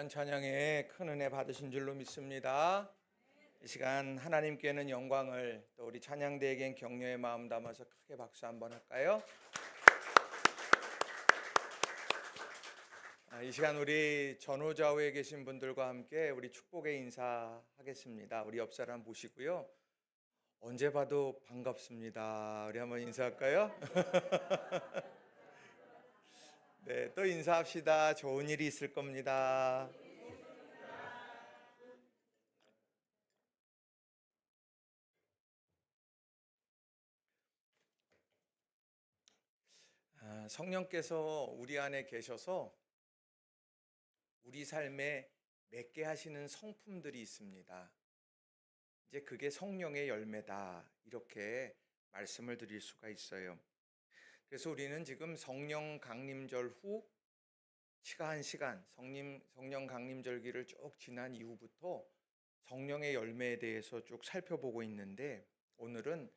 귀한 찬양에 큰 은혜 받으신 줄로 믿습니다. 이 시간 하나님께는 영광을, 또 우리 찬양대에겐 격려의 마음 담아서 크게 박수 한번 할까요? 이 시간 우리 전후좌우에 계신 분들과 함께 우리 축복의 인사하겠습니다. 우리 옆 사람 보시고요, 언제 봐도 반갑습니다. 우리 한번 인사할까요? 네, 또 인사합시다. 좋은 일이 있을 겁니다. 성령께서 우리 안에 계셔서 우리 삶에 맺게 하시는 성품들이 있습니다. 이제 그게 성령의 열매다, 이렇게 말씀을 드릴 수가 있어요. 그래서 우리는 지금 성령 강림절 후 시간 성령 강림절기를 쭉 지난 이후부터 성령의 열매에 대해서 쭉 살펴보고 있는데, 오늘은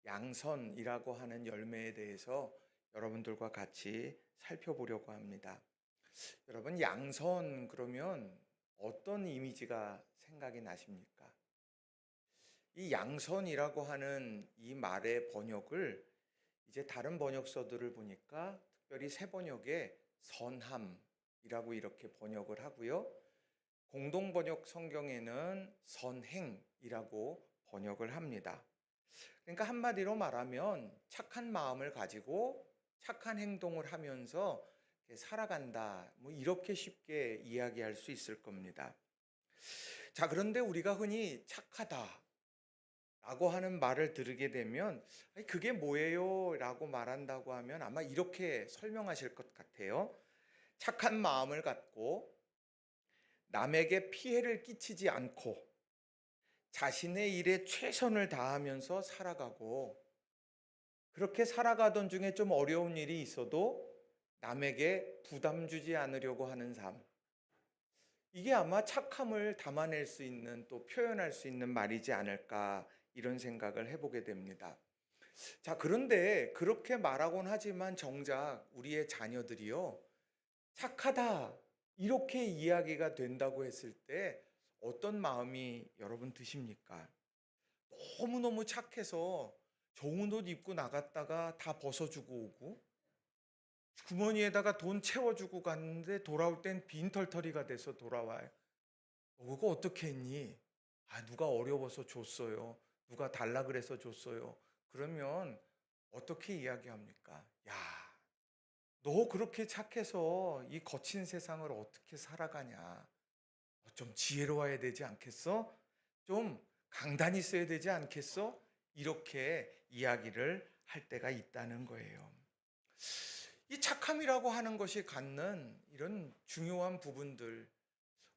양선이라고 하는 열매에 대해서 여러분들과 같이 살펴보려고 합니다. 여러분, 양선 그러면 어떤 이미지가 생각이 나십니까? 이 양선이라고 하는 이 말의 번역을 이제 다른 번역서들을 보니까 특별히 새 번역에 선함이라고 이렇게 번역을 하고요, 공동 번역 성경에는 선행이라고 번역을 합니다. 그러니까 한마디로 말하면 착한 마음을 가지고 착한 행동을 하면서 살아간다, 뭐 이렇게 쉽게 이야기할 수 있을 겁니다. 자, 그런데 우리가 흔히 착하다 라고 하는 말을 들으게 되면 그게 뭐예요? 라고 말한다고 하면 아마 이렇게 설명하실 것 같아요. 착한 마음을 갖고 남에게 피해를 끼치지 않고 자신의 일에 최선을 다하면서 살아가고, 그렇게 살아가던 중에 좀 어려운 일이 있어도 남에게 부담 주지 않으려고 하는 삶, 이게 아마 착함을 담아낼 수 있는, 또 표현할 수 있는 말이지 않을까, 이런 생각을 해보게 됩니다. 자, 그런데 그렇게 말하곤 하지만 정작 우리의 자녀들이요, 착하다 이렇게 이야기가 된다고 했을 때 어떤 마음이 여러분 드십니까? 너무너무 착해서 좋은 옷 입고 나갔다가 다 벗어주고 오고, 주머니에다가 돈 채워주고 갔는데 돌아올 땐 빈털터리가 돼서 돌아와요. 그거 어떻게 했니? 누가 어려워서 줬어요. 누가 달라 그래서 줬어요. 그러면 어떻게 이야기합니까? 야, 너 그렇게 착해서 이 거친 세상을 어떻게 살아가냐? 좀 지혜로워야 되지 않겠어? 좀 강단이 있어야 되지 않겠어? 이렇게 이야기를 할 때가 있다는 거예요. 이 착함이라고 하는 것이 갖는 이런 중요한 부분들,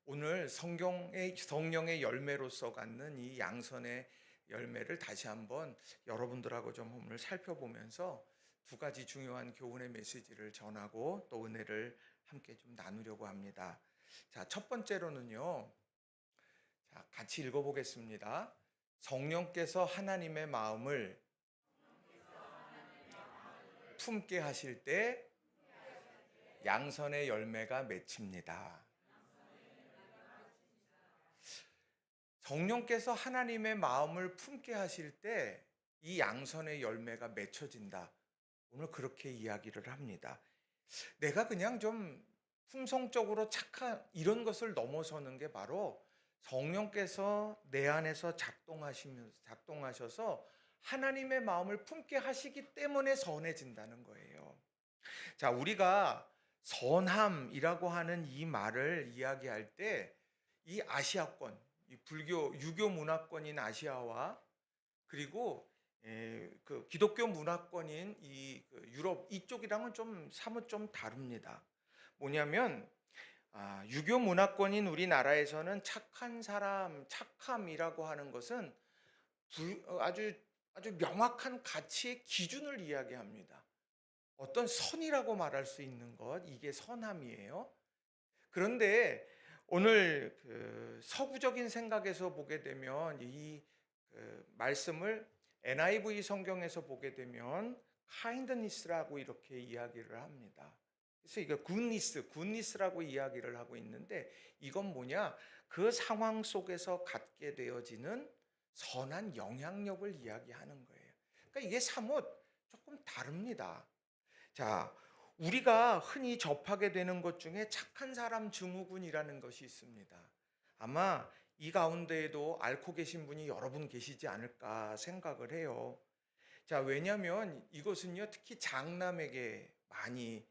오늘 성령의 열매로서 갖는 이 양선의 열매를 다시 한번 여러분들하고 좀 오늘 살펴보면서 두 가지 중요한 교훈의 메시지를 전하고 또 은혜를 함께 좀 나누려고 합니다. 자, 첫 번째로는요, 자, 같이 읽어보겠습니다. 성령께서 하나님의 마음을 품게 하실 때 양선의 열매가 맺힙니다. 성령께서 하나님의 마음을 품게 하실 때 이 양선의 열매가 맺혀진다. 오늘 그렇게 이야기를 합니다. 내가 그냥 좀 품성적으로 착한 이런 것을 넘어서는 게 바로 성령께서 내 안에서 작동하셔서 하나님의 마음을 품게 하시기 때문에 선해진다는 거예요. 자, 우리가 선함이라고 하는 이 말을 이야기할 때 이 아시아권, 이 불교 유교 문화권인 아시아와 그리고 그 기독교 문화권인 유럽 이쪽이랑은 좀 사뭇 좀 다릅니다. 뭐냐면 유교 문화권인 우리나라에서는 착한 사람, 착함이라고 하는 것은 아주 명확한 가치의 기준을 이야기합니다. 어떤 선이라고 말할 수 있는 것, 이게 선함이에요. 그런데 오늘 그 서구적인 생각에서 보게 되면 말씀을 NIV 성경에서 보게 되면 kindness라고 이렇게 이야기를 합니다. 그래서 이거 굿니스라고 이야기를 하고 있는데 이건 뭐냐? 그 상황 속에서 갖게 되어지는 선한 영향력을 이야기하는 거예요. 그러니까 이게 사뭇 조금 다릅니다. 자, 우리가 흔히 접하게 되는 것 중에 착한 사람 증후군이라는 것이 있습니다. 아마 이 가운데에도 앓고 계신 분이 여러 분 계시지 않을까 생각을 해요. 자, 왜냐하면 이것은요, 특히 장남에게 많이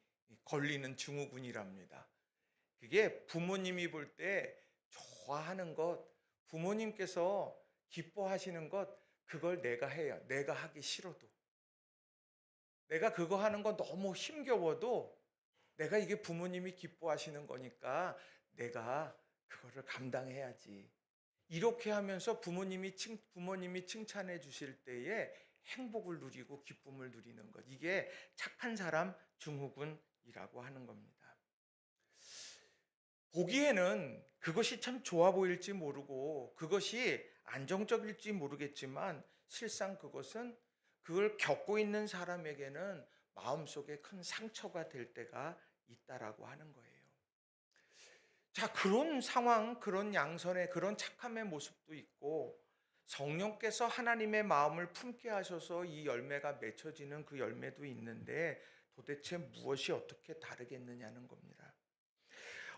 걸리는 증후군이랍니다. 그게 부모님이 볼 때 좋아하는 것, 부모님께서 기뻐하시는 것, 그걸 내가 해요. 내가 하기 싫어도. 내가 그거 하는 거 너무 힘겨워도 내가 이게 부모님이 기뻐하시는 거니까 내가 그거를 감당해야지. 이렇게 하면서 부모님이 칭찬해 주실 때에 행복을 누리고 기쁨을 누리는 것. 이게 착한 사람 증후군이라고 하는 겁니다. 보기에는 그것이 참 좋아 보일지 모르고 그것이 안정적일지 모르겠지만 실상 그것은 그걸 겪고 있는 사람에게는 마음속에 큰 상처가 될 때가 있다라고 하는 거예요. 자, 그런 상황, 그런 양선의 그런 착함의 모습도 있고 성령께서 하나님의 마음을 품게 하셔서 이 열매가 맺혀지는 그 열매도 있는데 도대체 무엇이 어떻게 다르겠느냐는 겁니다.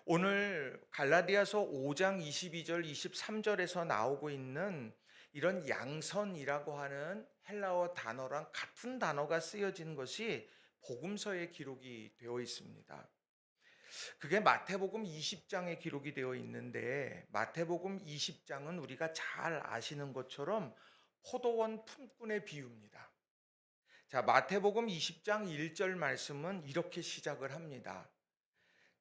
오늘 갈라디아서 5장 22절 23절에서 나오고 있는 이런 양선이라고 하는 헬라어 단어랑 같은 단어가 쓰여진 것이 복음서에 기록이 되어 있습니다. 그게 마태복음 20장에 기록이 되어 있는데 마태복음 20장은 우리가 잘 아시는 것처럼 포도원 품꾼의 비유입니다. 자, 마태복음 20장 1절 말씀은 이렇게 시작을 합니다.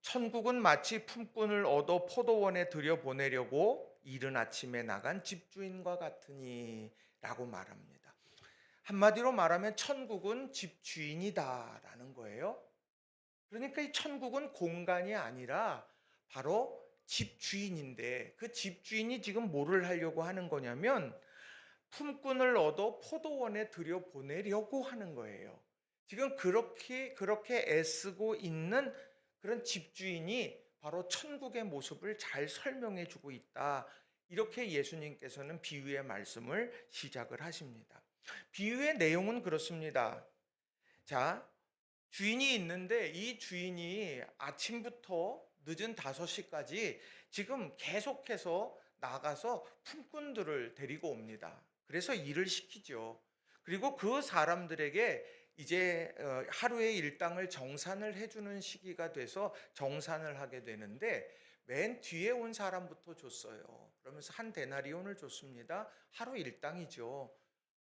천국은 마치 품꾼을 얻어 포도원에 들여보내려고 이른 아침에 나간 집주인과 같으니 라고 말합니다. 한마디로 말하면 천국은 집주인이다라는 거예요. 그러니까 이 천국은 공간이 아니라 바로 집주인인데 그 집주인이 지금 뭐를 하려고 하는 거냐면 품꾼을 얻어 포도원에 들여보내려고 하는 거예요. 지금 그렇게 애쓰고 있는 그런 집주인이 바로 천국의 모습을 잘 설명해 주고 있다. 이렇게 예수님께서는 비유의 말씀을 시작을 하십니다. 비유의 내용은 그렇습니다. 자, 주인이 있는데 이 주인이 아침부터 늦은 5시까지 지금 계속해서 나가서 품꾼들을 데리고 옵니다. 그래서 일을 시키죠. 그리고 그 사람들에게 이제 하루의 일당을 정산을 해주는 시기가 돼서 정산을 하게 되는데 맨 뒤에 온 사람부터 줬어요. 그러면서 한 데나리온을 줬습니다. 하루 일당이죠.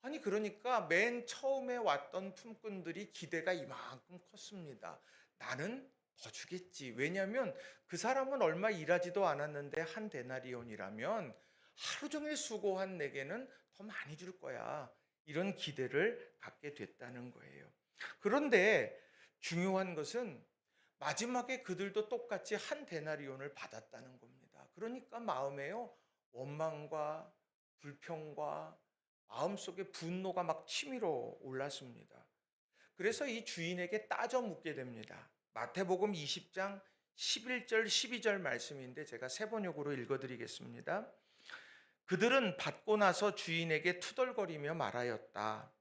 아니 그러니까 맨 처음에 왔던 품꾼들이 기대가 이만큼 컸습니다. 나는 더 주겠지. 왜냐하면 그 사람은 얼마 일하지도 않았는데 한 데나리온이라면 하루 종일 수고한 내게는 더 많이 줄 거야. 이런 기대를 갖게 됐다는 거예요. 그런데 중요한 것은 마지막에 그들도 똑같이 한 데나리온을 받았다는 겁니다. 그러니까 마음에요 원망과 불평과 마음속에 분노가 막 치밀어 올랐습니다. 그래서 이 주인에게 따져 묻게 됩니다. 마태복음 20장 11절 12절 말씀인데 제가 세 번역으로 읽어드리겠습니다. 그들은 받고 나서 주인에게 투덜거리며 말하였다.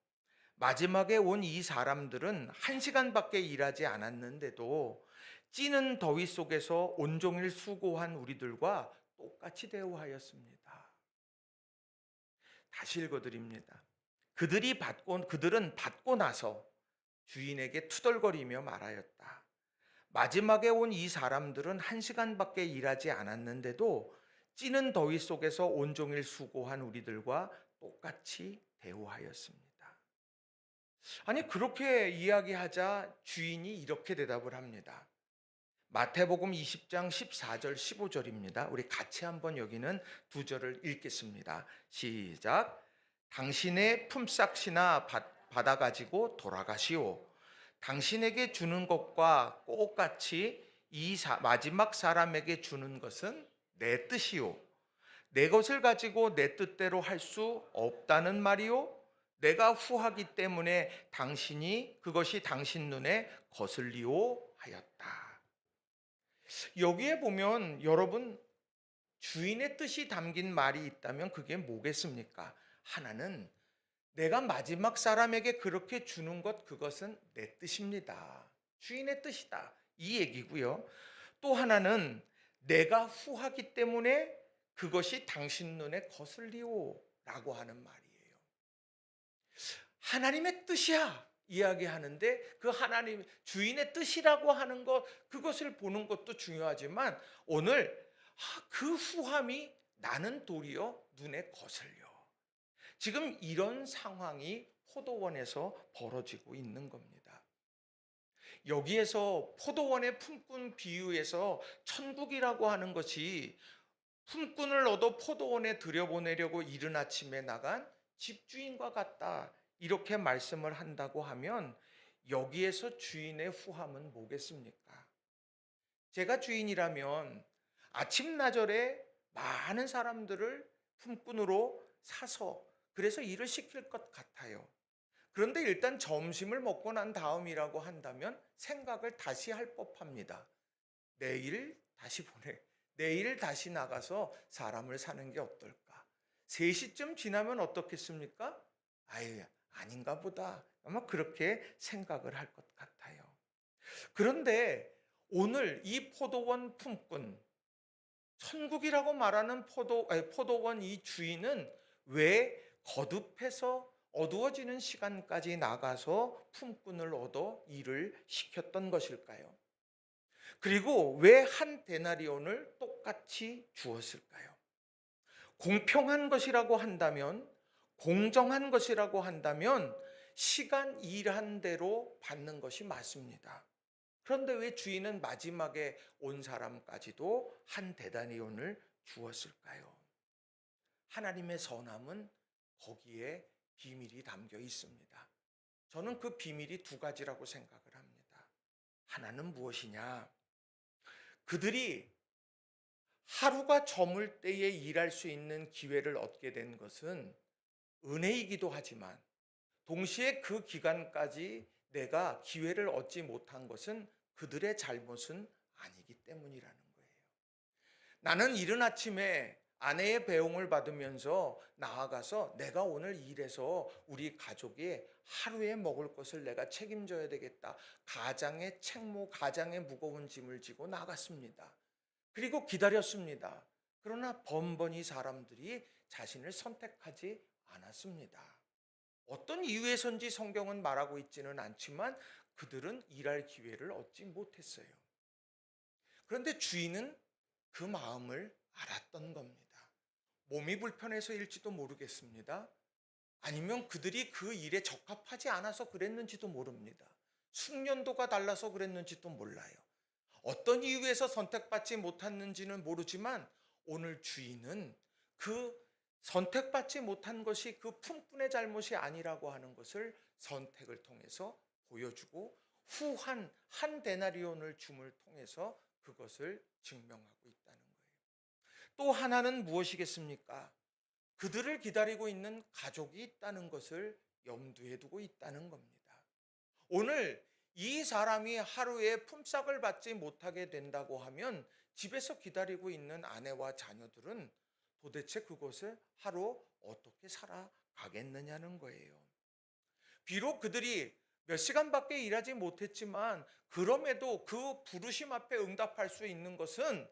마지막에 온 이 사람들은 1시간밖에 일하지 않았는데도 찌는 더위 속에서 온종일 수고한 우리들과 똑같이 대우하였습니다. 다시 읽어드립니다. 그들은 받고 나서 주인에게 투덜거리며 말하였다. 마지막에 온 이 사람들은 1시간밖에 일하지 않았는데도 찌는 더위 속에서 온종일 수고한 우리들과 똑같이 대우하였습니다. 아니 그렇게 이야기하자 주인이 이렇게 대답을 합니다. 마태복음 20장 14절 15절입니다. 우리 같이 한번 여기는 두 절을 읽겠습니다. 시작. 당신의 품삯이나 받아 가지고 돌아가시오. 당신에게 주는 것과 똑같이 마지막 사람에게 주는 것은 내 뜻이오. 내 것을 가지고 내 뜻대로 할 수 없다는 말이오. 내가 후하기 때문에 그것이 당신 눈에 거슬리오 하였다. 여기에 보면 여러분 주인의 뜻이 담긴 말이 있다면 그게 뭐겠습니까? 하나는 내가 마지막 사람에게 그렇게 주는 것 그것은 내 뜻입니다. 주인의 뜻이다. 이 얘기고요. 또 하나는 내가 후하기 때문에 그것이 당신 눈에 거슬리오 라고 하는 말이에요. 하나님의 뜻이야 이야기하는데 그 하나님 주인의 뜻이라고 하는 것 그것을 보는 것도 중요하지만 오늘 그 후함이 나는 도리어 눈에 거슬려. 지금 이런 상황이 포도원에서 벌어지고 있는 겁니다. 여기에서 포도원의 품꾼 비유에서 천국이라고 하는 것이 품꾼을 얻어 포도원에 들여보내려고 이른 아침에 나간 집주인과 같다. 이렇게 말씀을 한다고 하면 여기에서 주인의 후함은 뭐겠습니까? 제가 주인이라면 아침나절에 많은 사람들을 품꾼으로 사서 그래서 일을 시킬 것 같아요. 그런데 일단 점심을 먹고 난 다음이라고 한다면 생각을 다시 할 법합니다. 내일 다시 나가서 사람을 사는 게 어떨까? 3시쯤 지나면 어떻겠습니까? 아유, 아닌가 보다. 아마 그렇게 생각을 할 것 같아요. 그런데 오늘 이 포도원 품꾼, 천국이라고 말하는 포도원 이 주인은 왜 거듭해서 어두워지는 시간까지 나가서 품꾼을 얻어 일을 시켰던 것일까요? 그리고 왜 한 데나리온을 똑같이 주었을까요? 공평한 것이라고 한다면, 공정한 것이라고 한다면 시간 일한 대로 받는 것이 맞습니다. 그런데 왜 주인은 마지막에 온 사람까지도 한 데나리온을 주었을까요? 하나님의 선함은 거기에 비밀이 담겨 있습니다. 저는 그 비밀이 2가지라고 생각을 합니다. 하나는 무엇이냐? 그들이 하루가 저물 때에 일할 수 있는 기회를 얻게 된 것은 은혜이기도 하지만 동시에 그 기간까지 내가 기회를 얻지 못한 것은 그들의 잘못은 아니기 때문이라는 거예요. 나는 이른 아침에 아내의 배웅을 받으면서 나아가서 내가 오늘 일해서 우리 가족이 하루에 먹을 것을 내가 책임져야 되겠다. 가장의 책무, 가장의 무거운 짐을 지고 나갔습니다. 그리고 기다렸습니다. 그러나 번번이 사람들이 자신을 선택하지 않았습니다. 어떤 이유에선지 성경은 말하고 있지는 않지만 그들은 일할 기회를 얻지 못했어요. 그런데 주인은 그 마음을 알았던 겁니다. 몸이 불편해서일지도 모르겠습니다. 아니면 그들이 그 일에 적합하지 않아서 그랬는지도 모릅니다. 숙련도가 달라서 그랬는지도 몰라요. 어떤 이유에서 선택받지 못했는지는 모르지만 오늘 주인은 그 선택받지 못한 것이 그 품꾼의 잘못이 아니라고 하는 것을 선택을 통해서 보여주고 후한 한 데나리온을 줌을 통해서 그것을 증명하고 있다는 거예요. 또 하나는 무엇이겠습니까? 그들을 기다리고 있는 가족이 있다는 것을 염두에 두고 있다는 겁니다. 오늘 이 사람이 하루에 품삯을 받지 못하게 된다고 하면 집에서 기다리고 있는 아내와 자녀들은 도대체 그것을 하루 어떻게 살아가겠느냐는 거예요. 비록 그들이 몇 시간밖에 일하지 못했지만 그럼에도 그 부르심 앞에 응답할 수 있는 것은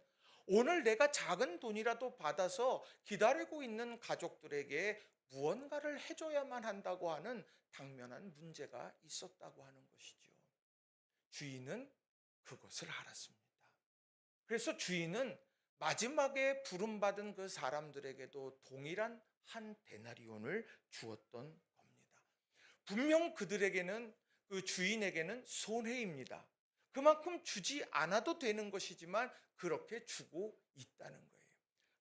오늘 내가 작은 돈이라도 받아서 기다리고 있는 가족들에게 무언가를 해줘야만 한다고 하는 당면한 문제가 있었다고 하는 것이죠. 주인은 그것을 알았습니다. 그래서 주인은 마지막에 부름받은 그 사람들에게도 동일한 한 데나리온을 주었던 겁니다. 분명 그들에게는 그 주인에게는 손해입니다. 그만큼 주지 않아도 되는 것이지만 그렇게 주고 있다는 거예요.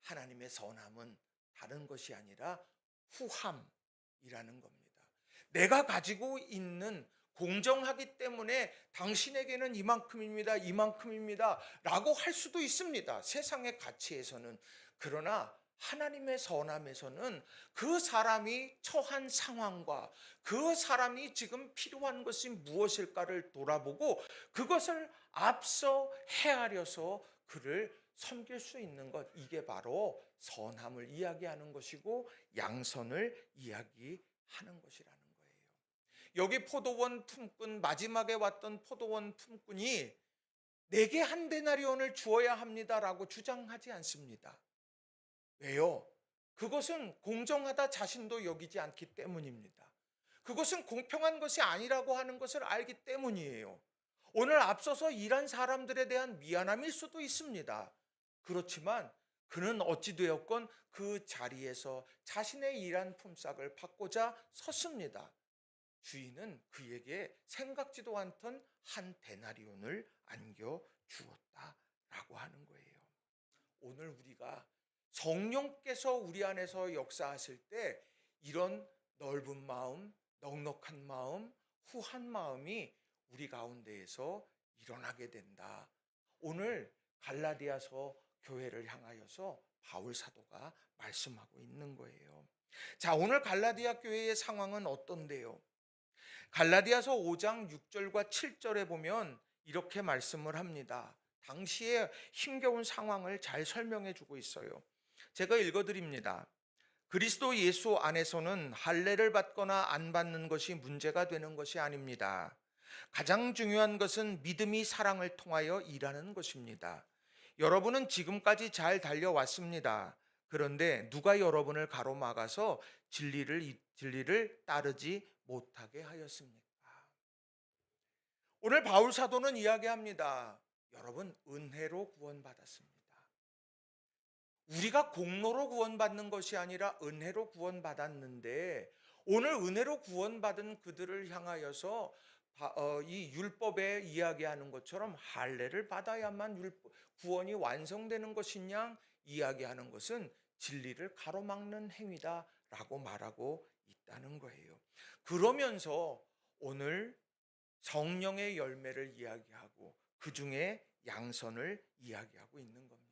하나님의 선함은 다른 것이 아니라 후함이라는 겁니다. 내가 가지고 있는 공정하기 때문에 당신에게는 이만큼입니다 라고 할 수도 있습니다. 세상의 가치에서는. 그러나 하나님의 선함에서는 그 사람이 처한 상황과 그 사람이 지금 필요한 것이 무엇일까를 돌아보고 그것을 앞서 헤아려서 그를 섬길 수 있는 것, 이게 바로 선함을 이야기하는 것이고 양선을 이야기하는 것이라는 거예요. 여기 포도원 품꾼, 마지막에 왔던 포도원 품꾼이 내게 한 데나리온을 주어야 합니다라고 주장하지 않습니다. 왜요? 그것은 공정하다 자신도 여기지 않기 때문입니다. 그것은 공평한 것이 아니라고 하는 것을 알기 때문이에요. 오늘 앞서서 일한 사람들에 대한 미안함일 수도 있습니다. 그렇지만 그는 어찌되었건 그 자리에서 자신의 일한 품삯을 받고자 섰습니다. 주인은 그에게 생각지도 않던 한 데나리온을 안겨 주었다라고 하는 거예요. 오늘 우리가 성령께서 우리 안에서 역사하실 때 이런 넓은 마음, 넉넉한 마음, 후한 마음이 우리 가운데에서 일어나게 된다. 오늘 갈라디아서 교회를 향하여서 바울 사도가 말씀하고 있는 거예요. 자, 오늘 갈라디아 교회의 상황은 어떤데요? 갈라디아서 5장 6절과 7절에 보면 이렇게 말씀을 합니다. 당시의 힘겨운 상황을 잘 설명해 주고 있어요. 제가 읽어드립니다. 그리스도 예수 안에서는 할례를 받거나 안 받는 것이 문제가 되는 것이 아닙니다. 가장 중요한 것은 믿음이 사랑을 통하여 일하는 것입니다. 여러분은 지금까지 잘 달려왔습니다. 그런데 누가 여러분을 가로막아서 진리를 따르지 못하게 하였습니까? 오늘 바울 사도는 이야기합니다. 여러분, 은혜로 구원받았습니다. 우리가 공로로 구원받는 것이 아니라 은혜로 구원받았는데 오늘 은혜로 구원받은 그들을 향하여서 이 율법에 이야기하는 것처럼 할례를 받아야만 구원이 완성되는 것이냐 이야기하는 것은 진리를 가로막는 행위다라고 말하고 있다는 거예요. 그러면서 오늘 성령의 열매를 이야기하고 그 중에 양선을 이야기하고 있는 겁니다.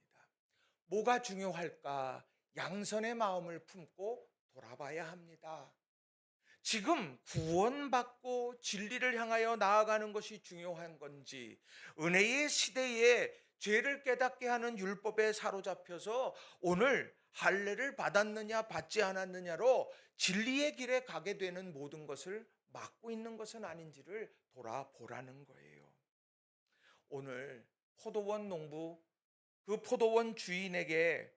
뭐가 중요할까? 양선의 마음을 품고 돌아봐야 합니다. 지금 구원받고 진리를 향하여 나아가는 것이 중요한 건지, 은혜의 시대에 죄를 깨닫게 하는 율법에 사로잡혀서 오늘 할례를 받았느냐 받지 않았느냐로 진리의 길에 가게 되는 모든 것을 막고 있는 것은 아닌지를 돌아보라는 거예요. 오늘 포도원 농부, 그 포도원 주인에게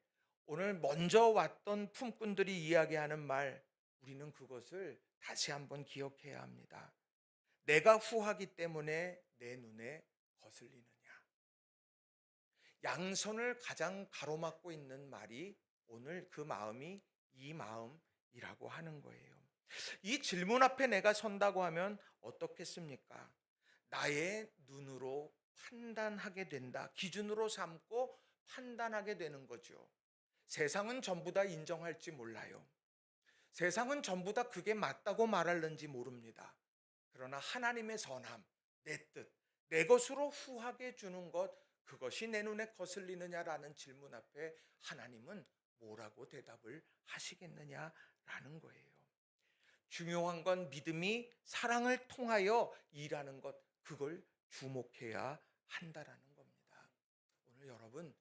오늘 먼저 왔던 품꾼들이 이야기하는 말, 우리는 그것을 다시 한번 기억해야 합니다. 내가 후하기 때문에 내 눈에 거슬리느냐. 양선을 가장 가로막고 있는 말이 오늘 그 마음이 이 마음이라고 하는 거예요. 이 질문 앞에 내가 선다고 하면 어떻겠습니까? 나의 눈으로 판단하게 된다. 기준으로 삼고 판단하게 되는 거죠. 세상은 전부 다 인정할지 몰라요. 세상은 전부 다 그게 맞다고 말할는지 모릅니다. 그러나 하나님의 선함, 내 뜻, 내 것으로 후하게 주는 것, 그것이 내 눈에 거슬리느냐라는 질문 앞에 하나님은 뭐라고 대답을 하시겠느냐라는 거예요. 중요한 건 믿음이 사랑을 통하여 일하는 것, 그걸 주목해야 한다라는 겁니다. 오늘 여러분,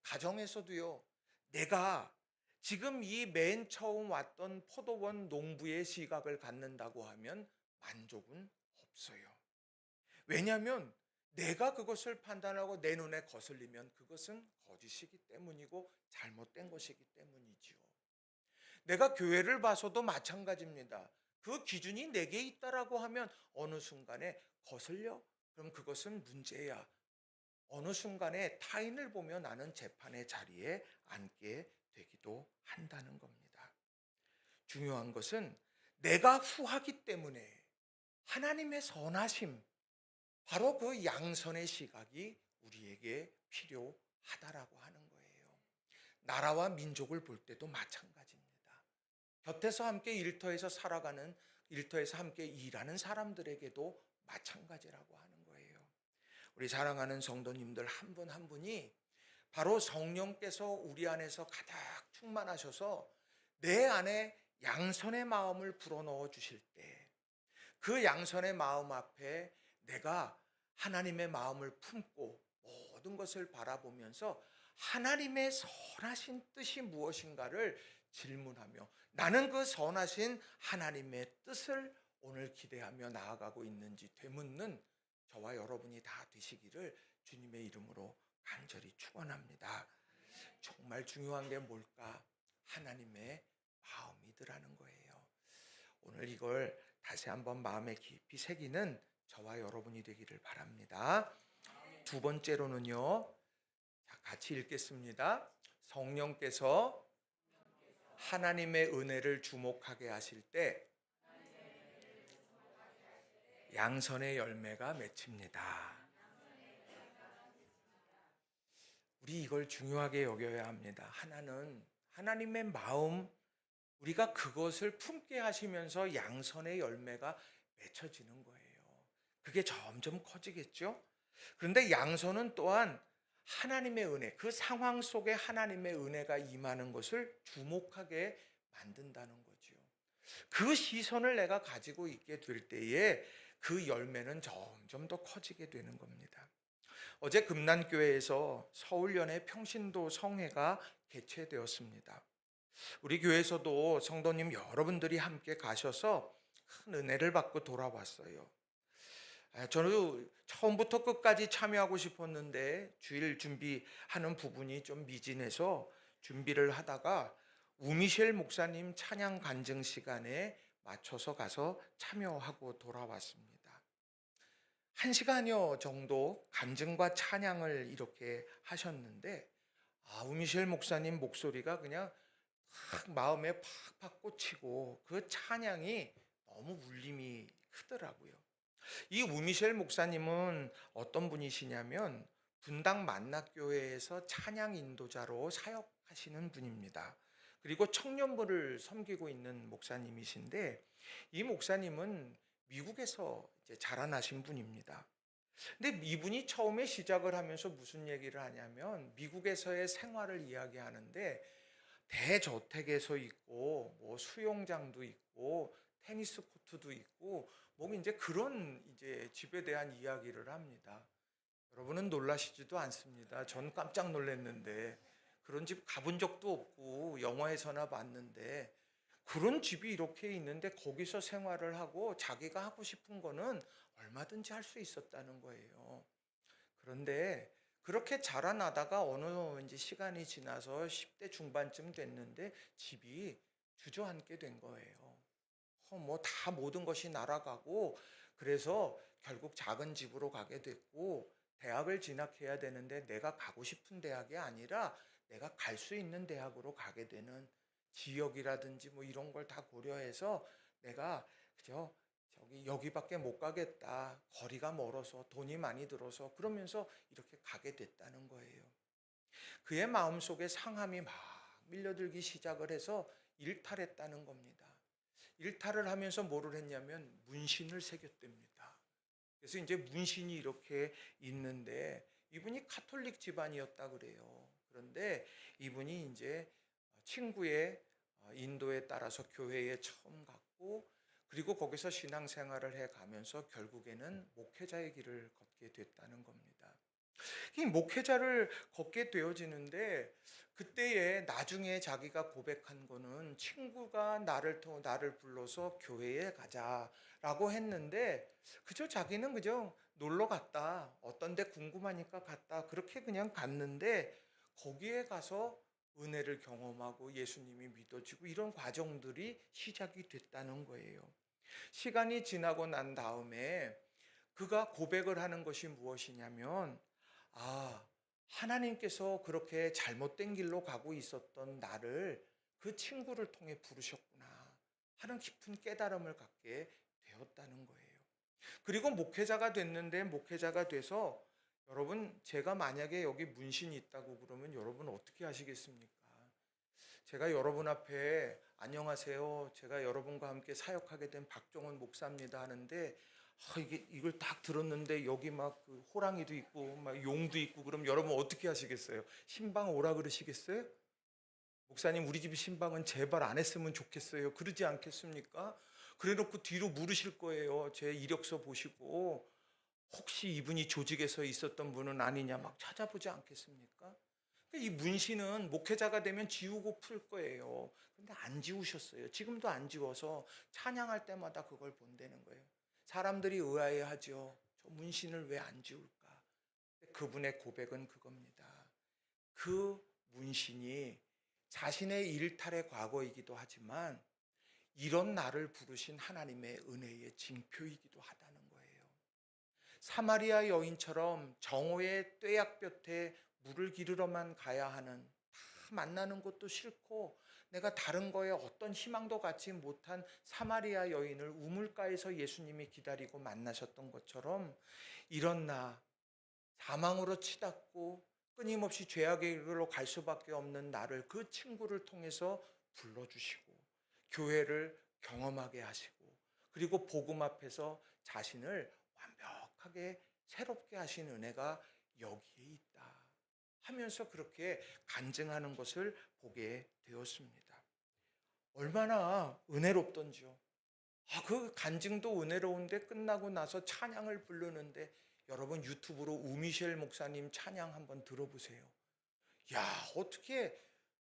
가정에서도요, 내가 지금 이 맨 처음 왔던 포도원 농부의 시각을 갖는다고 하면 만족은 없어요. 왜냐하면 내가 그것을 판단하고 내 눈에 거슬리면 그것은 거짓이기 때문이고 잘못된 것이기 때문이지요. 내가 교회를 봐서도 마찬가지입니다. 그 기준이 내게 있다라고 하면 어느 순간에 거슬려? 그럼 그것은 문제야. 어느 순간에 타인을 보며 나는 재판의 자리에 앉게 되기도 한다는 겁니다. 중요한 것은 내가 후하기 때문에 하나님의 선하심, 바로 그 양선의 시각이 우리에게 필요하다라고 하는 거예요. 나라와 민족을 볼 때도 마찬가지입니다. 곁에서 함께 일터에서 함께 일하는 사람들에게도 마찬가지라고 하는 거예요. 우리 사랑하는 성도님들 한 분 한 분이 바로 성령께서 우리 안에서 가득 충만하셔서 내 안에 양선의 마음을 불어넣어 주실 때 그 양선의 마음 앞에 내가 하나님의 마음을 품고 모든 것을 바라보면서 하나님의 선하신 뜻이 무엇인가를 질문하며 나는 그 선하신 하나님의 뜻을 오늘 기대하며 나아가고 있는지 되묻는 저와 여러분이 다 되시기를 주님의 이름으로 간절히 축원합니다. 정말 중요한 게 뭘까? 하나님의 마음이더라는 거예요. 오늘 이걸 다시 한번 마음에 깊이 새기는 저와 여러분이 되기를 바랍니다. 두 번째로는요. 자, 같이 읽겠습니다. 성령께서 하나님의 은혜를 주목하게 하실 때 양선의 열매가 맺힙니다. 우리 이걸 중요하게 여겨야 합니다. 하나는 하나님의 마음, 우리가 그것을 품게 하시면서 양선의 열매가 맺혀지는 거예요. 그게 점점 커지겠죠? 그런데 양선은 또한 하나님의 은혜, 그 상황 속에 하나님의 은혜가 임하는 것을 주목하게 만든다는 거죠. 그 시선을 내가 가지고 있게 될 때에 그 열매는 점점 더 커지게 되는 겁니다. 어제 금난교회에서 서울연회 평신도 성회가 개최되었습니다. 우리 교회에서도 성도님 여러분들이 함께 가셔서 큰 은혜를 받고 돌아왔어요. 저는 처음부터 끝까지 참여하고 싶었는데 주일 준비하는 부분이 좀 미진해서 준비를 하다가 우미셸 목사님 찬양 간증 시간에 맞춰서 가서 참여하고 돌아왔습니다. 1시간여 정도 간증과 찬양을 이렇게 하셨는데 우미셸 목사님 목소리가 그냥 탁 마음에 팍팍 꽂히고 그 찬양이 너무 울림이 크더라고요. 이 우미셸 목사님은 어떤 분이시냐면 분당 만낙교회에서 찬양 인도자로 사역하시는 분입니다. 그리고 청년부를 섬기고 있는 목사님이신데 이 목사님은 미국에서 이제 자라나신 분입니다. 근데 이분이 처음에 시작을 하면서 무슨 얘기를 하냐면 미국에서의 생활을 이야기하는데 대저택에서 있고 뭐 수영장도 있고 테니스 코트도 있고 뭐 이제 그런 이제 집에 대한 이야기를 합니다. 여러분은 놀라시지도 않습니다. 전 깜짝 놀랐는데 그런 집 가본 적도 없고 영화에서나 봤는데 그런 집이 이렇게 있는데 거기서 생활을 하고 자기가 하고 싶은 거는 얼마든지 할 수 있었다는 거예요. 그런데 그렇게 자라나다가 어느 이제 시간이 지나서 10대 중반쯤 됐는데 집이 주저앉게 된 거예요. 뭐 다 모든 것이 날아가고 그래서 결국 작은 집으로 가게 됐고 대학을 진학해야 되는데 내가 가고 싶은 대학이 아니라 내가 갈 수 있는 대학으로 가게 되는 지역이라든지 뭐 이런 걸 다 고려해서 내가 그저 여기밖에 못 가겠다. 거리가 멀어서 돈이 많이 들어서 그러면서 이렇게 가게 됐다는 거예요. 그의 마음속에 상함이 막 밀려들기 시작을 해서 일탈했다는 겁니다. 일탈을 하면서 뭐를 했냐면 문신을 새겼답니다. 그래서 이제 문신이 이렇게 있는데 이분이 카톨릭 집안이었다 그래요. 그런데 이분이 이제 친구의 인도에 따라서 교회에 처음 갔고 그리고 거기서 신앙생활을 해가면서 결국에는 목회자의 길을 걷게 됐다는 겁니다. 이 목회자를 걷게 되어지는데 그때에 나중에 자기가 고백한 거는 친구가 나를 불러서 교회에 가자라고 했는데 그저 자기는 그저 놀러 갔다 어떤 데 궁금하니까 갔다 그렇게 그냥 갔는데 거기에 가서 은혜를 경험하고 예수님이 믿어지고 이런 과정들이 시작이 됐다는 거예요. 시간이 지나고 난 다음에 그가 고백을 하는 것이 무엇이냐면 하나님께서 그렇게 잘못된 길로 가고 있었던 나를 그 친구를 통해 부르셨구나 하는 깊은 깨달음을 갖게 되었다는 거예요. 그리고 목회자가 됐는데 목회자가 돼서 여러분 제가 만약에 여기 문신이 있다고 그러면 여러분 어떻게 하시겠습니까? 제가 여러분 앞에 안녕하세요. 제가 여러분과 함께 사역하게 된 박종원 목사입니다 하는데 이걸 딱 들었는데 여기 막 그 호랑이도 있고 막 용도 있고 그럼 여러분 어떻게 하시겠어요? 신방 오라 그러시겠어요? 목사님 우리 집 신방은 제발 안 했으면 좋겠어요. 그러지 않겠습니까? 그래 놓고 뒤로 물으실 거예요. 제 이력서 보시고 혹시 이분이 조직에서 있었던 분은 아니냐 막 찾아보지 않겠습니까? 이 문신은 목회자가 되면 지우고 풀 거예요. 근데 안 지우셨어요. 지금도 안 지워서 찬양할 때마다 그걸 본다는 거예요. 사람들이 의아해하죠. 저 문신을 왜 안 지울까? 그분의 고백은 그겁니다. 그 문신이 자신의 일탈의 과거이기도 하지만 이런 나를 부르신 하나님의 은혜의 징표이기도 하다는 거예요. 사마리아 여인처럼 정오의 뙤약볕에 물을 기르러만 가야 하는, 다 만나는 것도 싫고 내가 다른 거에 어떤 희망도 갖지 못한 사마리아 여인을 우물가에서 예수님이 기다리고 만나셨던 것처럼 이런 나, 사망으로 치닫고 끊임없이 죄악의 길로 갈 수밖에 없는 나를 그 친구를 통해서 불러주시고 교회를 경험하게 하시고 그리고 복음 앞에서 자신을 완벽하게 새롭게 하신 은혜가 여기에 있다 하면서 그렇게 간증하는 것을 보게 되었습니다. 얼마나 은혜롭던지요. 그 간증도 은혜로운데 끝나고 나서 찬양을 부르는데 여러분 유튜브로 우미셸 목사님 찬양 한번 들어보세요. 야, 어떻게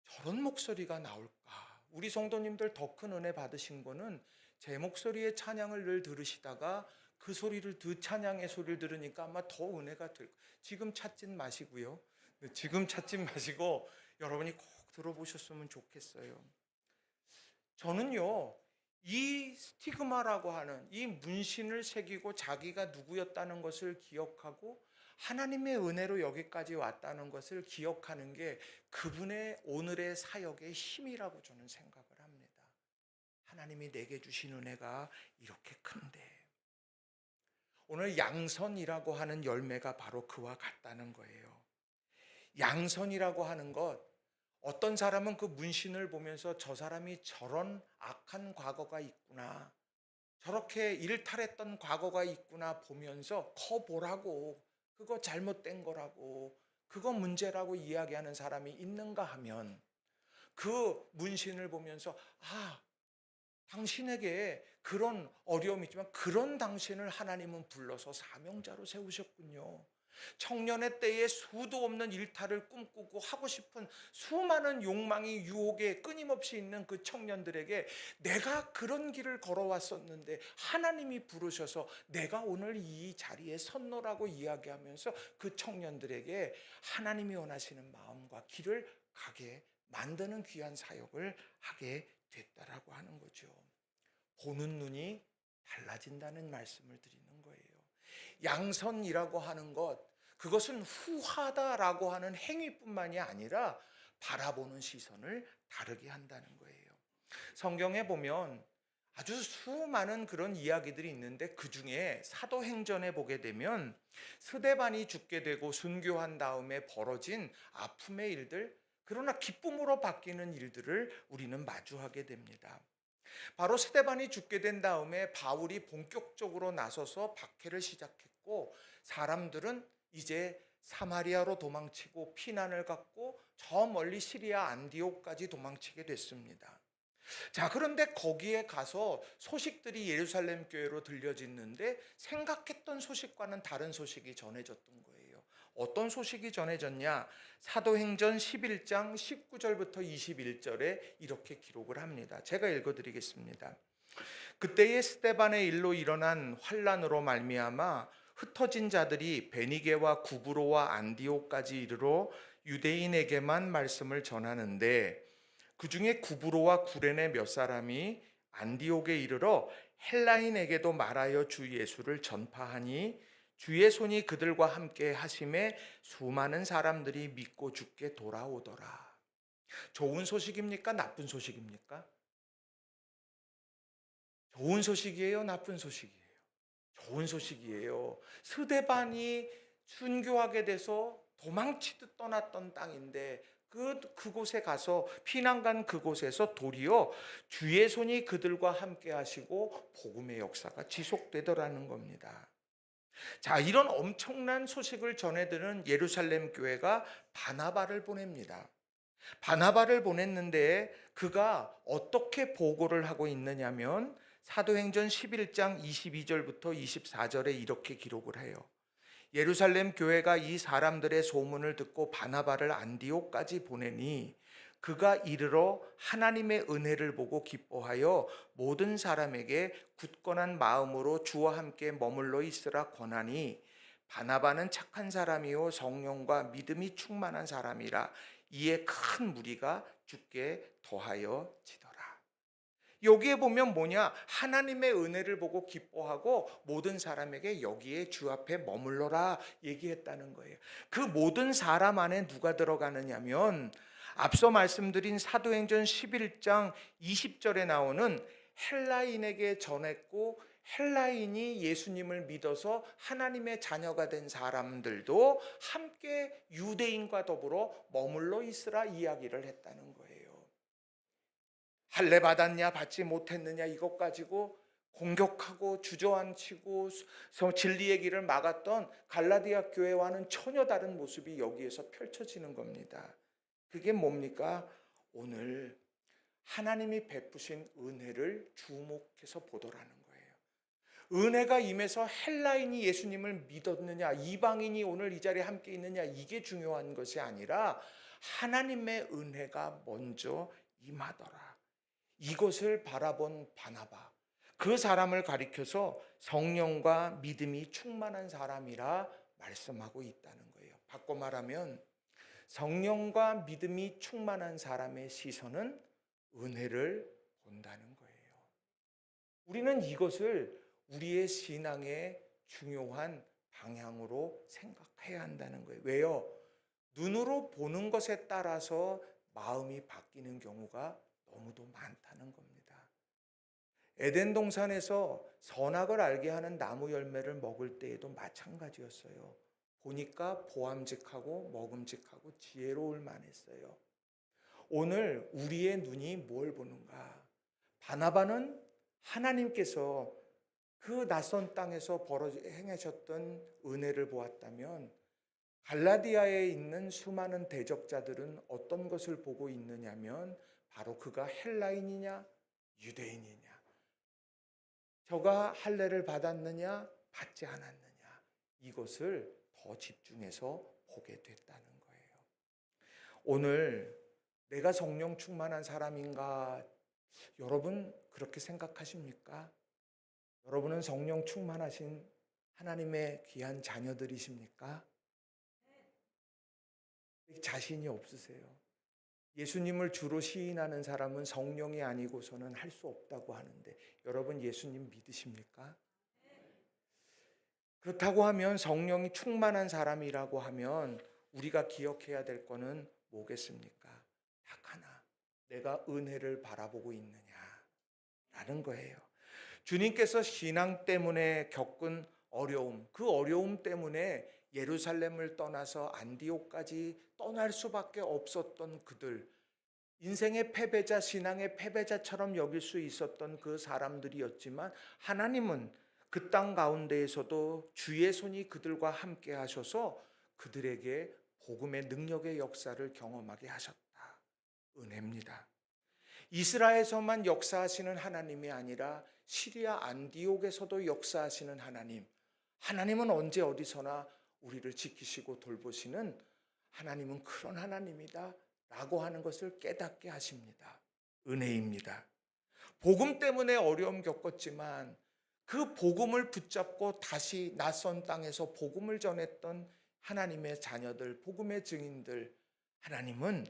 저런 목소리가 나올까? 우리 성도님들 더 큰 은혜 받으신 거는 제 목소리의 찬양을 늘 들으시다가 그 소리를 찬양의 소리를 들으니까 아마 더 은혜가 될 거예요. 지금 찾진 마시고요. 지금 찾지 마시고 여러분이 꼭 들어보셨으면 좋겠어요. 저는요, 이 스티그마라고 하는 이 문신을 새기고 자기가 누구였다는 것을 기억하고 하나님의 은혜로 여기까지 왔다는 것을 기억하는 게 그분의 오늘의 사역의 힘이라고 저는 생각을 합니다. 하나님이 내게 주신 은혜가 이렇게 큰데 오늘 양선이라고 하는 열매가 바로 그와 같다는 거예요. 양선이라고 하는 것, 어떤 사람은 그 문신을 보면서 저 사람이 저런 악한 과거가 있구나, 저렇게 일탈했던 과거가 있구나 보면서 커보라고, 그거 잘못된 거라고, 그거 문제라고 이야기하는 사람이 있는가 하면 그 문신을 보면서 당신에게 그런 어려움이 있지만 그런 당신을 하나님은 불러서 사명자로 세우셨군요. 청년의 때에 수도 없는 일탈을 꿈꾸고 하고 싶은 수많은 욕망이 유혹에 끊임없이 있는 그 청년들에게 내가 그런 길을 걸어왔었는데 하나님이 부르셔서 내가 오늘 이 자리에 섰노라고 이야기하면서 그 청년들에게 하나님이 원하시는 마음과 길을 가게 만드는 귀한 사역을 하게 됐다라고 하는 거죠. 보는 눈이 달라진다는 말씀을 드리는 거예요. 양선이라고 하는 것, 그것은 후하다라고 하는 행위뿐만이 아니라 바라보는 시선을 다르게 한다는 거예요. 성경에 보면 아주 수많은 그런 이야기들이 있는데 그 중에 사도행전에 보게 되면 스데반이 죽게 되고 순교한 다음에 벌어진 아픔의 일들, 그러나 기쁨으로 바뀌는 일들을 우리는 마주하게 됩니다. 바로 스데반이 죽게 된 다음에 바울이 본격적으로 나서서 박해를 시작했고 사람들은 이제 사마리아로 도망치고 피난을 갖고 저 멀리 시리아 안디옥까지 도망치게 됐습니다. 자, 그런데 거기에 가서 소식들이 예루살렘 교회로 들려지는데 생각했던 소식과는 다른 소식이 전해졌던 거예요. 어떤 소식이 전해졌냐? 사도행전 11장 19절부터 21절에 이렇게 기록을 합니다. 제가 읽어드리겠습니다. 그때의 스데반의 일로 일어난 환란으로 말미암아 흩어진 자들이 베니게와 구브로와 안디옥까지 이르러 유대인에게만 말씀을 전하는데 그 중에 구브로와 구레네 몇 사람이 안디옥에 이르러 헬라인에게도 말하여 주 예수를 전파하니 주의 손이 그들과 함께 하심에 수많은 사람들이 믿고 주께 돌아오더라. 좋은 소식입니까? 나쁜 소식입니까? 좋은 소식이에요? 나쁜 소식이에요? 좋은 소식이에요. 스데반이 순교하게 돼서 도망치듯 떠났던 땅인데 그곳에 가서 피난 간 그곳에서 도리어 주의 손이 그들과 함께 하시고 복음의 역사가 지속되더라는 겁니다. 자, 이런 엄청난 소식을 전해드는 예루살렘 교회가 바나바를 보냅니다. 바나바를 보냈는데 그가 어떻게 보고를 하고 있느냐면 사도행전 11장 22절부터 24절에 이렇게 기록을 해요. 예루살렘 교회가 이 사람들의 소문을 듣고 바나바를 안디옥까지 보내니 그가 이르러 하나님의 은혜를 보고 기뻐하여 모든 사람에게 굳건한 마음으로 주와 함께 머물러 있으라 권하니 바나바는 착한 사람이요 성령과 믿음이 충만한 사람이라 이에 큰 무리가 주께 더하여 지더라. 여기에 보면 뭐냐? 하나님의 은혜를 보고 기뻐하고 모든 사람에게 여기에 주 앞에 머물러라 얘기했다는 거예요. 그 모든 사람 안에 누가 들어가느냐면 앞서 말씀드린 사도행전 11장 20절에 나오는 헬라인에게 전했고 헬라인이 예수님을 믿어서 하나님의 자녀가 된 사람들도 함께 유대인과 더불어 머물러 있으라 이야기를 했다는 거예요. 할례 받았냐 받지 못했느냐 이것 가지고 공격하고 주저앉히고 진리의 길을 막았던 갈라디아 교회와는 전혀 다른 모습이 여기에서 펼쳐지는 겁니다. 그게 뭡니까? 오늘 하나님이 베푸신 은혜를 주목해서 보더라는 거예요. 은혜가 임해서 헬라인이 예수님을 믿었느냐, 이방인이 오늘 이 자리에 함께 있느냐, 이게 중요한 것이 아니라 하나님의 은혜가 먼저 임하더라. 이것을 바라본 바나바, 그 사람을 가리켜서 성령과 믿음이 충만한 사람이라 말씀하고 있다는 거예요. 바꿔 말하면 성령과 믿음이 충만한 사람의 시선은 은혜를 본다는 거예요. 우리는 이것을 우리의 신앙의 중요한 방향으로 생각해야 한다는 거예요. 왜요? 눈으로 보는 것에 따라서 마음이 바뀌는 경우가 너무도 많다는 겁니다. 에덴 동산에서 선악을 알게 하는 나무 열매를 먹을 때에도 마찬가지였어요. 보니까 보암직하고 먹음직하고 지혜로울 만했어요. 오늘 우리의 눈이 뭘 보는가? 바나바는 하나님께서 그 낯선 땅에서 행하셨던 은혜를 보았다면 갈라디아에 있는 수많은 대적자들은 어떤 것을 보고 있느냐면 바로 그가 헬라인이냐 유대인이냐, 저가 할례를 받았느냐 받지 않았느냐, 이것을 더 집중해서 보게 됐다는 거예요. 오늘 내가 성령 충만한 사람인가? 여러분 그렇게 생각하십니까? 여러분은 성령 충만하신 하나님의 귀한 자녀들이십니까? 자신이 없으세요. 예수님을 주로 시인하는 사람은 성령이 아니고서는 할 수 없다고 하는데 여러분 예수님 믿으십니까? 그렇다고 하면 성령이 충만한 사람이라고 하면 우리가 기억해야 될 거는 뭐겠습니까? 딱 하나, 내가 은혜를 바라보고 있느냐라는 거예요. 주님께서 신앙 때문에 겪은 어려움, 그 어려움 때문에 예루살렘을 떠나서 안디옥까지 떠날 수밖에 없었던 그들, 인생의 패배자, 신앙의 패배자처럼 여길 수 있었던 그 사람들이었지만 하나님은 그 땅 가운데에서도 주의 손이 그들과 함께 하셔서 그들에게 복음의 능력의 역사를 경험하게 하셨다. 은혜입니다. 이스라엘에서만 역사하시는 하나님이 아니라 시리아 안디옥에서도 역사하시는 하나님, 하나님은 언제 어디서나 우리를 지키시고 돌보시는 하나님은 그런 하나님이다 라고 하는 것을 깨닫게 하십니다. 은혜입니다. 복음 때문에 어려움 겪었지만 그 복음을 붙잡고 다시 낯선 땅에서 복음을 전했던 하나님의 자녀들, 복음의 증인들, 하나님은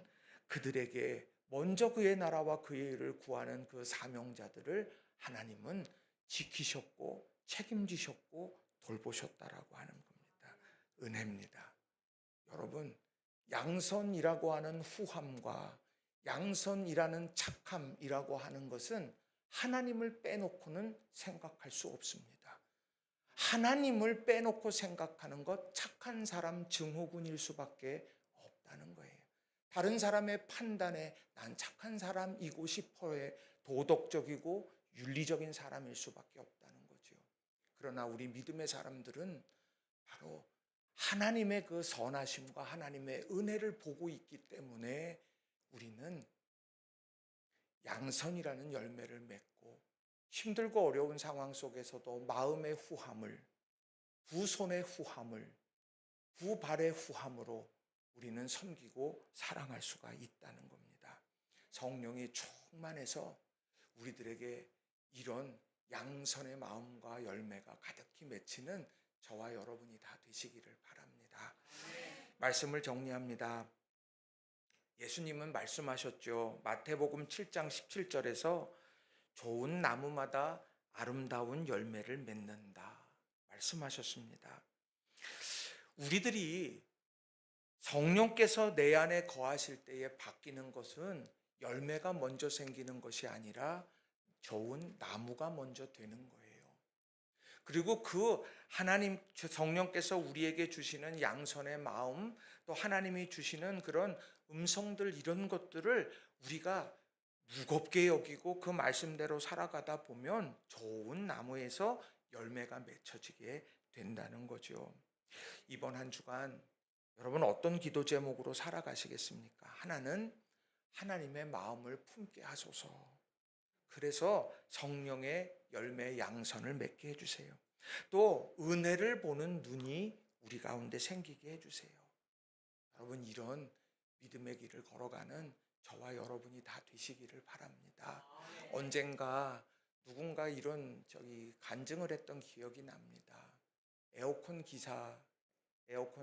그들에게 먼저 그의 나라와 그의 일을 구하는 그 사명자들을 하나님은 지키셨고 책임지셨고 돌보셨다라고 하는 겁니다. 은혜입니다. 여러분, 양선이라고 하는 후함과 양선이라는 착함이라고 하는 것은 하나님을 빼놓고는 생각할 수 없습니다. 하나님을 빼놓고 생각하는 것 착한 사람 증후군일 수밖에 없다는 거예요. 다른 사람의 판단에 난 착한 사람이고 싶어에 도덕적이고 윤리적인 사람일 수밖에 없다는 거죠. 그러나 우리 믿음의 사람들은 바로 하나님의 그 선하심과 하나님의 은혜를 보고 있기 때문에 우리는 양선이라는 열매를 맺고 힘들고 어려운 상황 속에서도 마음의 후함을, 두 손의 후함을, 두 발의 후함으로 우리는 섬기고 사랑할 수가 있다는 겁니다. 성령이 충만해서 우리들에게 이런 양선의 마음과 열매가 가득히 맺히는 저와 여러분이 다 되시기를 바랍니다. 말씀을 정리합니다. 예수님은 말씀하셨죠. 마태복음 7장 17절에서 좋은 나무마다 아름다운 열매를 맺는다 말씀하셨습니다. 우리들이 성령께서 내 안에 거하실 때에 바뀌는 것은 열매가 먼저 생기는 것이 아니라 좋은 나무가 먼저 되는 거예요. 그리고 그 하나님 성령께서 우리에게 주시는 양선의 마음, 또 하나님이 주시는 그런 음성들, 이런 것들을 우리가 무겁게 여기고 그 말씀대로 살아가다 보면 좋은 나무에서 열매가 맺혀지게 된다는 거죠. 이번 한 주간 여러분 어떤 기도 제목으로 살아가시겠습니까? 하나는 하나님의 마음을 품게 하소서. 그래서 성령의 열매 양선을 맺게 해주세요. 또 은혜를 보는 눈이 우리 가운데 생기게 해주세요. 여러분 이런 믿음의 길을 걸어가는 저와 여러분이 다 되시기를 바랍니다. 언젠가 누군가 이런 간증을 했던 기억이 납니다. 에어컨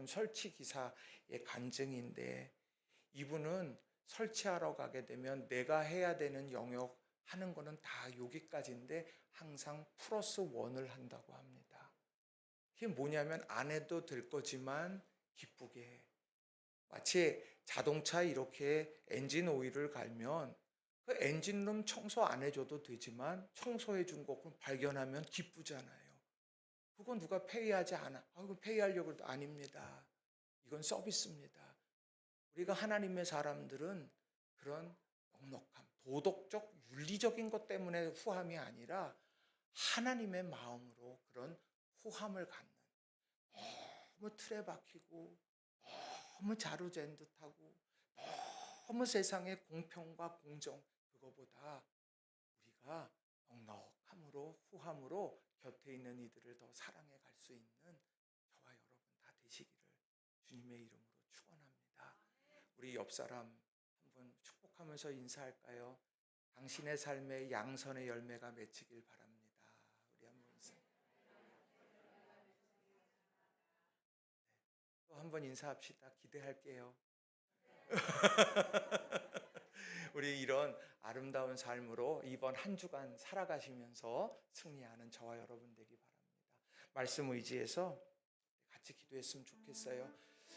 설치 기사의 간증인데, 이분은 설치하러 가게 되면 내가 해야 되는 영역 하는 거는 다 여기까지인데 항상 플러스 원을 한다고 합니다. 그게 뭐냐면 안 해도 될 거지만 기쁘게, 마치 자동차 이렇게 엔진 오일을 갈면 그 엔진룸 청소 안 해줘도 되지만 청소해 준 거 발견하면 기쁘잖아요. 그건 누가 페이하지 않아. 이거 페이하려고 해도 아닙니다. 이건 서비스입니다. 우리가 하나님의 사람들은 그런 넉넉함, 도덕적, 윤리적인 것 때문에 후함이 아니라 하나님의 마음으로 그런 후함을 갖는, 너무 틀에 박히고 너무 자루잰 듯하고 너무 세상의 공평과 공정, 그거보다 우리가 넉넉함으로, 후함으로 곁에 있는 이들을 더 사랑해 갈 수 있는 저와 여러분 다 되시기를 주님의 이름으로 축원합니다. 우리 옆 사람 한번 축복하면서 인사할까요? 당신의 삶에 양선의 열매가 맺히길 바랍니다. 우리 한번 인사. 또 한번 인사합시다. 기대할게요. 우리 이런 아름다운 삶으로 이번 한 주간 살아가시면서 승리하는 저와 여러분 되기 바랍니다. 말씀 의지해서 같이 기도했으면 좋겠어요.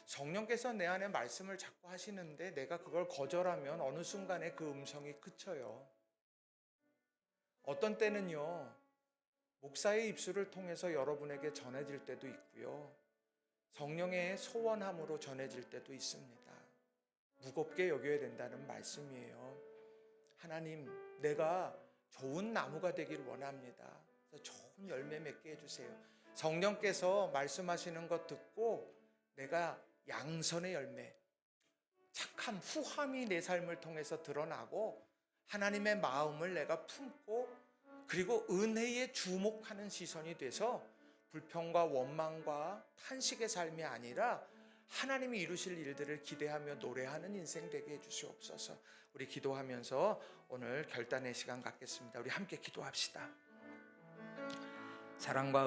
성령께서 내 안에 말씀을 자꾸 하시는데 내가 그걸 거절하면 어느 순간에 그 음성이 그쳐요. 어떤 때는요, 목사의 입술을 통해서 여러분에게 전해질 때도 있고요, 성령의 소원함으로 전해질 때도 있습니다. 무겁게 여겨야 된다는 말씀이에요. 하나님, 내가 좋은 나무가 되길 원합니다. 그래서 좋은 열매 맺게 해주세요. 성령께서 말씀하시는 것 듣고 내가 양선의 열매, 착함, 후함이 내 삶을 통해서 드러나고 하나님의 마음을 내가 품고, 그리고 은혜에 주목하는 시선이 돼서 불평과 원망과 탄식의 삶이 아니라 하나님이 이루실 일들을 기대하며 노래하는 인생 되게 해주시옵소서. 우리 기도하면서 오늘 결단의 시간 갖겠습니다. 우리 함께 기도합시다. 사랑과